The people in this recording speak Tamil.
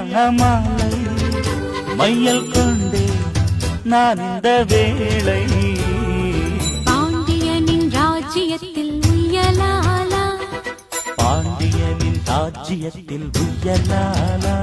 கல்யாண மாலை மையல் கொண்டே நான் இந்த வேளை பாண்டியனின் ராஜ்யத்தில் உய்யலாலா பாண்டியனின் ராஜ்யத்தில் உய்யலாலா